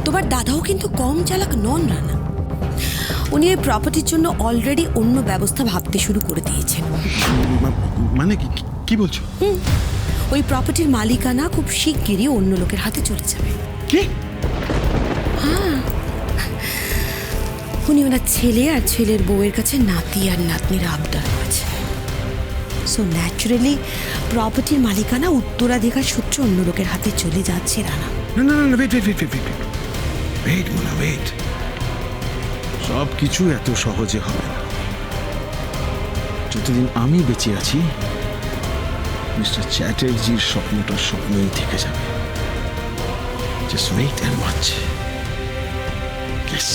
তোমার দাদাও কিন্তু কম চালাক নন রানা। উনি এই প্রপার্টির জন্য অলরেডি অন্য ব্যবস্থা ভাবতে শুরু করে দিয়েছেন। মানে কি বলছো? ওই প্রপার্টির মালিকানা খুব শিগগিরই অন্য লোকের হাতে চলে যাবে। কি? হ্যাঁ, উনি ওনার ছেলে আর ছেলের বউয়ের কাছে নাতি আর নাতনির আবদার করেছে। সো ন্যাচারালি প্রপার্টির মালিকানা উত্তরাধিকার সূত্রে অন্য লোকের হাতে চলে যাচ্ছে রানা। না, ওয়েট মোনা, ওয়েট। সব কিছু এত সহজে হবে না। যতদিন আমি বেঁচে আছি মিস্টার চ্যাটার্জির স্বপ্নটা স্বপ্নই থেকে যাবে। Just wait and watch. Yes.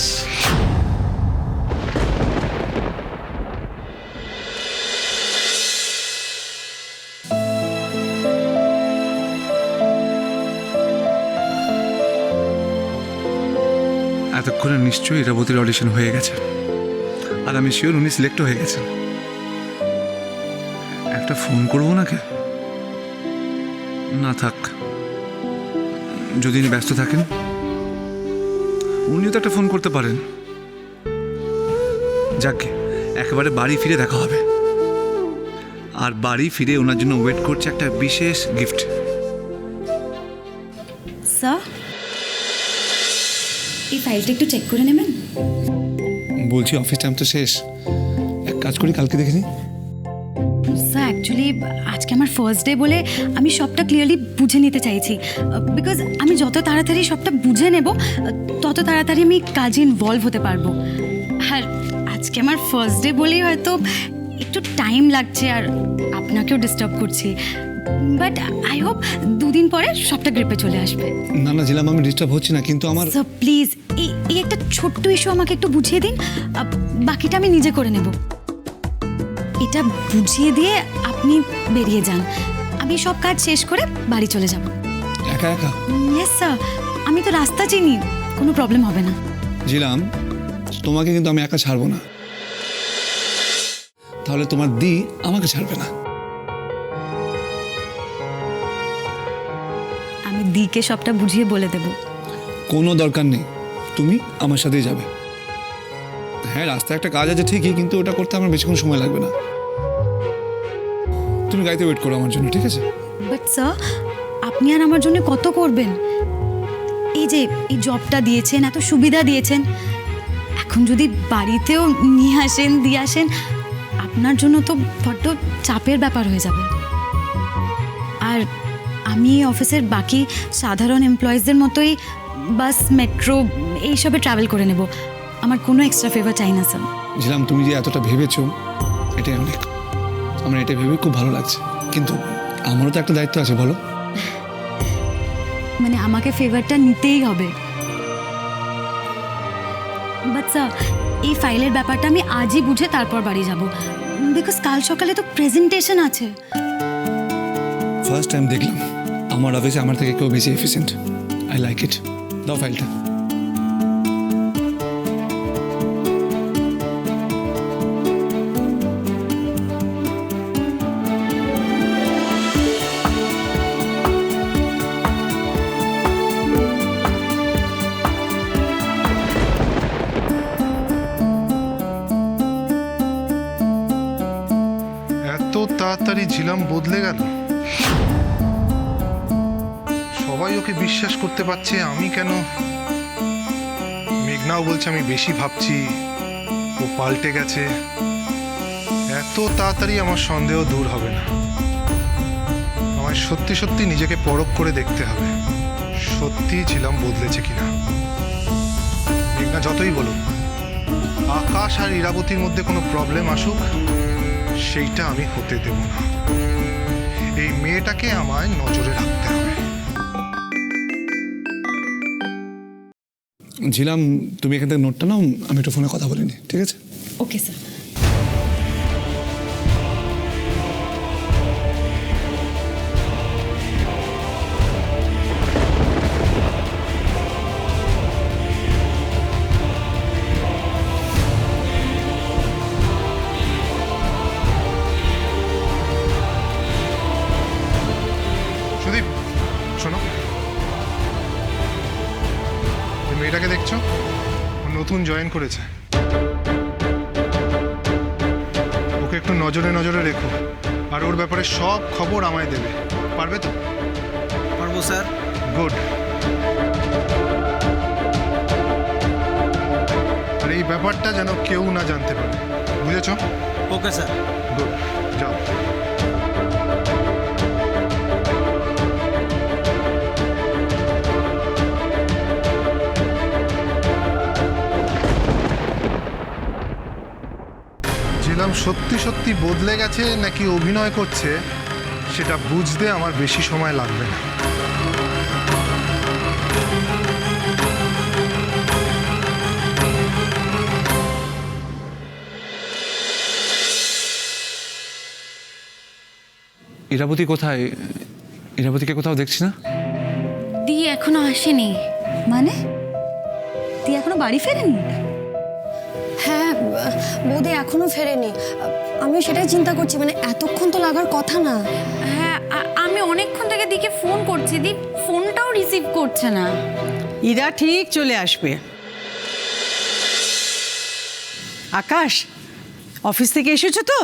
এতক্ষণে নিশ্চয়ই ইরাবতীর অডিশন হয়ে গেছে, আর আমি শিওর উনি সিলেক্ট হয়ে গেছেন। একটা ফোন করবো নাকি? না থাক, যদি উনি ব্যস্ত থাকেন উনিও তো একটা ফোন করতে পারেন। যাকে একেবারে বাড়ি ফিরে দেখা হবে, আর বাড়ি ফিরে ওনার জন্য ওয়েট করছে একটা বিশেষ গিফট। স্যার, এই ফাইলটা একটু চেক করে নেবেন। বলছি অফিস টাইম তো শেষ, এক কাজ করি কালকে দেখে নিই। স্যার অ্যাকচুয়ালি আজকে আমার ফার্স্ট ডে বলে আমি সবটা ক্লিয়ারলি বুঝে নিতে চাইছি, বিকজ আমি যত তাড়াতাড়ি সবটা বুঝে নেব তত তাড়াতাড়ি আমি কাজে ইনভলভ হতে পারবো। আর আজকে আমার ফার্স্ট ডে বলেই হয়তো একটু টাইম লাগছে আর আপনাকেও ডিস্টার্ব করছি, বাট আই হোপ দুদিন পরে সবটা গ্রিপে চলে আসবে। না না জিলাম, আমি ডিস্টার্ব হচ্ছি না, কিন্তু আমার স্যার প্লিজ এই একটা ছোট্ট ইস্যু আমাকে একটু বুঝিয়ে দিন, বাকিটা আমি নিজে করে নেব। এটা বুঝিয়ে দিয়ে আপনি বেরিয়ে যান, আমি সব কাজ শেষ করে বাড়ি চলে যাব। একা একা? ইয়েস স্যার, আমি তো রাস্তা চিনি, কোনো প্রবলেম হবে না। জিলাম, তোমাকে কিন্তু আমি একা ছাড়বো না, তাহলে তোমার দি আমাকে ছাড়বে না। আমি দিকে সবটা বুঝিয়ে বলে দেব। কোনো দরকার নেই, তুমি আমার সাথেই যাবে। হ্যাঁ, রাস্তায় একটা কাজ আছে ঠিকই, কিন্তু ওটা করতে আমার বেশিক্ষণ সময় লাগবে না। তুমি গাড়িতে ওয়েট করো আমার জন্য, ঠিক আছে? বাট স্যার, আপনি আর আমার জন্য কত করবেন? এই যে এই জবটা দিয়েছেন, এত সুবিধা দিয়েছেন, এখন যদি বাড়িতেও নিয়ে আসেন দিয়ে আসেন, আপনার জন্য তো বড্ড চাপের ব্যাপার হয়ে যাবে। আর আমি অফিসের বাকি সাধারণ এমপ্লয়িজদের মতোই বাস, মেট্রো এইসবে ট্রাভেল করে নেব, আমার কোনো এক্সট্রা ফেভার চাই না স্যার। জিলাম, তুমি যে এতটা ভেবেছো এটাই অনেক, আমার এটা ভেবে খুব ভালো লাগছে, কিন্তু আমারও তো একটা দায়িত্ব আছে, বলো। মানে আমাকে ফেভারটা নিতেই হবে। বাট স্যার, এই ফাইলের ব্যাপারটা আমি আজই বুঝে তারপর বাড়ি যাব, বিকজ কাল সকালে তো প্রেজেন্টেশন আছে। ফার্স্ট টাইম দেখলাম আমার অফিসে আমার থেকে কেউ বেশি এফিসিয়েন্ট। I like it. দাও ফাইলটা। এত তাড়াতাড়ি ঝিলাম বদলে গেল? সবাই ওকে বিশ্বাস করতে পারছে, আমি কেন? মেঘনাও বলছে আমি বেশি ভাবছি, ও পাল্টে গেছে। এত তাড়াতাড়ি আমার সন্দেহ দূর হবে না। আমায় সত্যি সত্যি নিজেকে পরখ করে দেখতে হবে, সত্যি ঝিলাম বদলেছে কিনা। মেঘনা যতই বলুক, আকাশ আর ইরাবতীর মধ্যে কোনো প্রবলেম আসুক, সেইটা আমি হতে দেব না। এই মেয়েটাকে আমায় নজরে রাখতে হবে। ঝিলাম, তুমি এখান থেকে নোটটা নাও, আমি একটু ফোনে কথা বলিনি, ঠিক আছে? Okay sir. সুদীপ, শোনো, এই মেয়েটাকে দেখছো, ও নতুন জয়েন করেছে। ওকে একটু নজরে নজরে রেখো, আর ওর ব্যাপারে সব খবর আমায় দেবে। পারবে তো? পারবো স্যার। গুড। আর এই ব্যাপারটা যেন কেউ না জানতে পারে, বুঝেছো? Okay sir. গুড, যাও। ঝিলাম সত্যি সত্যি বদলে গেছে নাকি অভিনয় করছে সেটা বুঝতে আমার বেশি সময় লাগবে না। ইরাবতী কোথায়? ইরাবতীকে কোথাও দেখছি না। দি এখনো আসেনি। মানে দি এখনো বাড়ি ফেরেনি? হ্যাঁ বৌদি এখনো ফেরেনি। আমিও সেটাই চিন্তা করছি, মানে এতক্ষণ তো লাগার কথা না। হ্যাঁ আমি অনেকক্ষণ থেকে দিকে ফোন করছি, দি ফোনটাও রিসিভ করছে না। ইরা ঠিক চলে আসবে। আকাশ, অফিস থেকে এসেছো তো?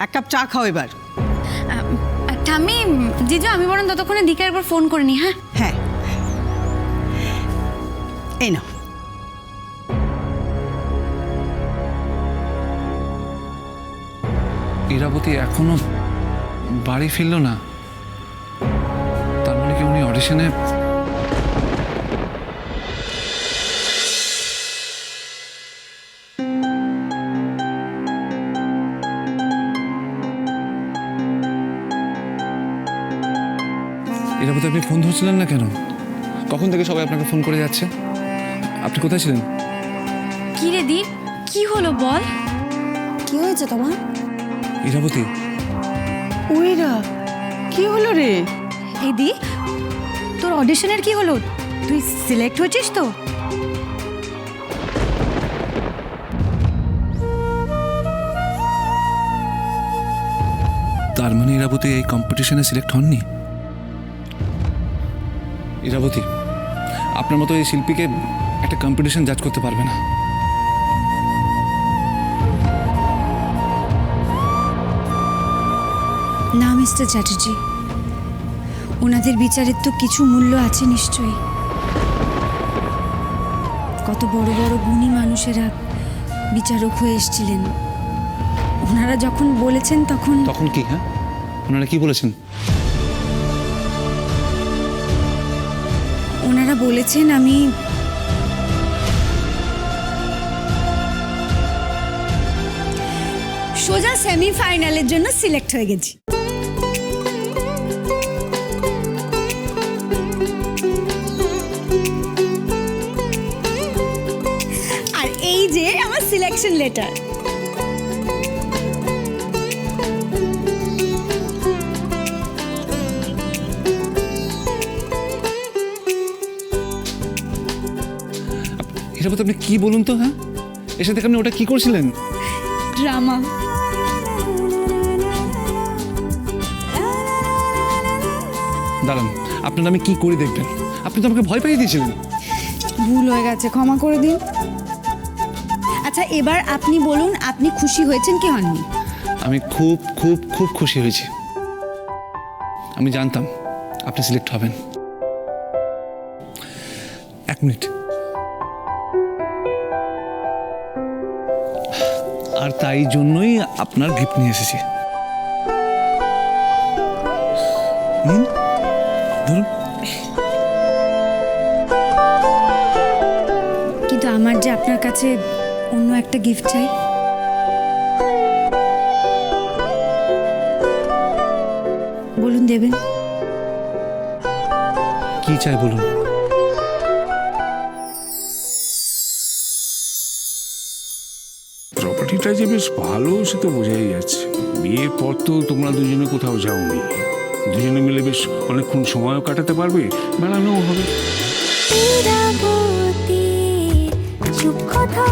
এক কাপ চা খাও এবার। ঠাম্মি, জিজু আমি বরং ততক্ষণে দিকে একবার ফোন করে নি। হ্যাঁ হ্যাঁ, এই নাও। ইরাবতী এখনো বাড়ি ফিরলো না, তার মানে কি উনি অডিশনে? ইরাবতী, আপনি ফোন ধরছিলেন না কেন? কখন থেকে সবাই আপনাকে ফোন করে যাচ্ছে? আপনি কোথায় ছিলেন? কি রে দি, কি হলো বল? কি হয়েছে তোমার? ইরাবতী, ওইরা কি হলো রে? এই দি, তোর অডিশনের কি হলো? তুই সিলেক্ট হয়েছিস তো? তার মানে ইরাবতী এই কম্পিটিশনে সিলেক্ট হননি? ইরাবতী, আপনার মতো এই শিল্পীকে একটা কম্পিটিশন জাজ করতে পারবে না। না মিস্টার চ্যাটার্জি, ওনাদের বিচারের তো কিছু মূল্য আছে নিশ্চয়ই। কত বড় বড় গুণী মানুষেরা বিচারক হয়ে এসেছিলেন। ওনারা যখন বলেছেন তখন কি? হ্যাঁ, ওনারা কি বলেছেন? ওনারা বলেছেন আমি সোজা সেমিফাইনালের জন্য সিলেক্ট হয়ে গেছি। আর এই যে আমার সিলেকশন লেটার। ইরাবতী, আপনি কি বলুন তো? হ্যাঁ, এসে থেকে আপনি ওটা কি করছিলেন? ড্রামা। দাঁড়ান, আপনার আমি কি করে দেখবেন? আপনি তো আমাকে ভয় পাইয়ে দিয়েছিলেন। ভুল হয়ে গেছে, ক্ষমা করে দিন। আচ্ছা এবার আপনি বলুন, আপনি খুশি হয়েছেন কি হননি? আমি খুব খুব খুব খুশি হয়েছি। আমি জানতাম আপনি সিলেক্ট হবেন। এক মিনিট। আর তাই জন্যই আপনার গিফট নিয়ে এসেছি। নিন, ধরুন। কিন্তু আমার যে আপনার কাছে অন্য একটা গিফট চাই। বলুন দেবেন? কি চাই বলুন? প্রপার্টিটা যে বেশ ভালো সে তো বোঝাই যাচ্ছে। বিয়ের পর তো তোমরা দুজনে কোথাও যাওনি, দুজনে মিলে বেশ অনেকক্ষণ সময়ও কাটাতে পারবে, বেড়ানোও হবে। চুপ কথা